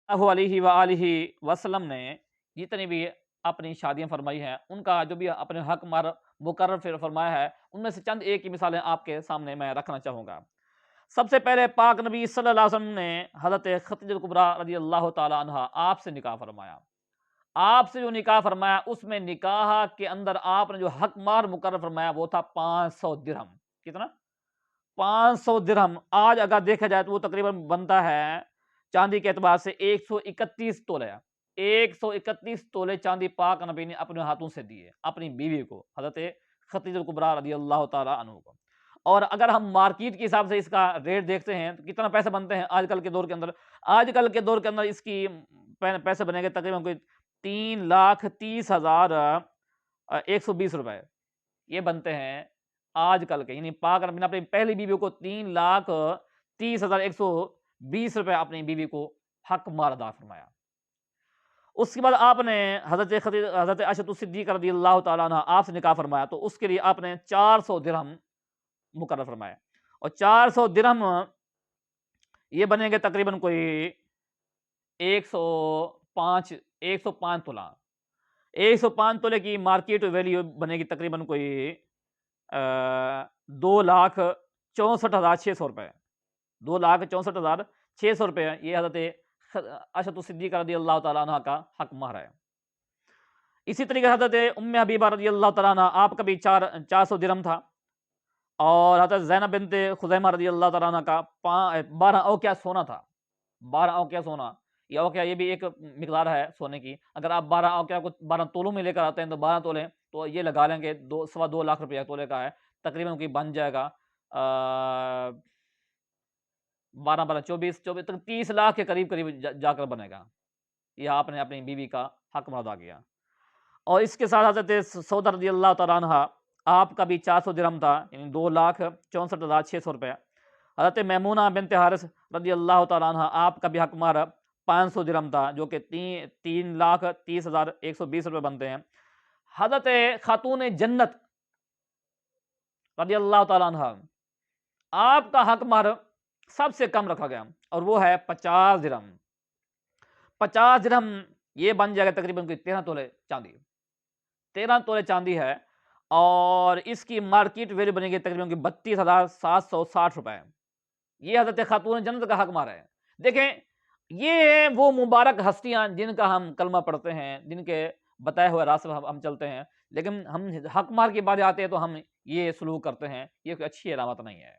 اللہ علیہ وآلہ وسلم نے جتنی بھی اپنی شادیاں فرمائی ہیں، ان کا جو بھی اپنے حق مقرر فرمایا ہے، ان میں سے چند ایک کی مثالیں آپ کے سامنے میں رکھنا چاہوں گا۔ سب سے پہلے پاک نبی صلی اللہ علیہ وسلم نے حضرت خدیجہ کبریٰ رضی اللہ تعالی عنہا آپ سے نکاح فرمایا۔ آپ سے جو نکاح فرمایا، اس میں نکاح کے اندر آپ نے جو حق مہر مقرر فرمایا وہ تھا 500 درہم۔ کتنا؟ 500 درہم۔ آج اگر دیکھا جائے تو وہ تقریباً بنتا ہے چاندی کے اعتبار سے 131 تولے۔ 131 تولے چاندی پاک نبی نے اپنے ہاتھوں سے دیے اپنی بیوی کو، حضرت خدیجہ کبریٰ رضی اللہ تعالی عنہ کو۔ اور اگر ہم مارکیٹ کے حساب سے اس کا ریٹ دیکھتے ہیں تو کتنا پیسے بنتے ہیں آج کل کے دور کے اندر؟ آج کل کے دور کے اندر اس کی پیسے بنے گے تقریباً کوئی 3,30,120 روپے یہ بنتے ہیں آج کل کے، یعنی پاک نبی نے اپنی پہلی بیوی کو 3,30,120 روپے اپنی بیوی کو حق مہر ادا فرمایا۔ اس کے بعد آپ نے حضرت عائشہ صدیقہ رضی اللہ تعالیٰ عنہ آپ سے نکاح فرمایا، تو اس کے لیے آپ نے 400 درہم مقرر فرمایا، اور 400 درہم یہ بنے گے تقریباً کوئی 105 تولہ۔ 105 تولے کی مارکیٹ ویلیو بنے گی تقریباً کوئی 2,64,600 روپے۔ 2,64,600 روپے یہ حضرت عائشہ صدیقہ رضی اللہ تعالیٰ عنہ کا حق مہر ہے۔ اسی طریقے سے حضرت ام حبیبہ رضی اللہ تعالیٰ عنہ آپ کا بھی 400 درہم تھا، اور حضرت زینب بنت خزیمہ رضی اللہ تعالیٰ عنہ کا 12 اوقیہ سونا تھا۔ 12 اوقیہ سونا، یہ اوقیہ یہ بھی ایک مقدار ہے سونے کی۔ اگر آپ 12 اوقیہ کو 12 تولوں میں لے کر آتے ہیں تو 12 تولے تو یہ لگا لیں گے 2.25 لاکھ روپیہ تولے کا ہے، تقریباً کوئی بن جائے گا 12 12 24 تک 30 لاکھ کے قریب جا کر بنے گا۔ یہ آپ نے اپنی بیوی کا حق ادا کیا۔ اور اس کے ساتھ حضرت سودہ رضی اللہ تعالیٰ عنہ آپ کا بھی 400 درہم تھا، یعنی 2,64,600 روپے۔ حضرت میمونہ بنت حارث رضی اللہ تعالیٰ عنہ آپ کا بھی حق مہر 500 درہم تھا، جو کہ 3,30,120 روپے بنتے ہیں۔ حضرت خاتون جنت رضی اللہ تعالیٰ عنہ آپ کا حق مہر سب سے کم رکھا گیا، اور وہ ہے 50 درہم۔ 50 درہم یہ بن جائے گا تقریباً کوئی 13 تولے چاندی۔ 13 تولے چاندی ہے، اور اس کی مارکیٹ ویلیو بنے گی تقریباً 32,760 روپے۔ یہ حضرت خاتون جنت کا حق مہر ہے۔ دیکھیں، یہ وہ مبارک ہستیاں جن کا ہم کلمہ پڑھتے ہیں، جن کے بتائے ہوئے راستے پر ہم چلتے ہیں، لیکن ہم حق مہر کی بات آتے ہیں تو ہم یہ سلوک کرتے ہیں، یہ کوئی اچھی علامت نہیں ہے۔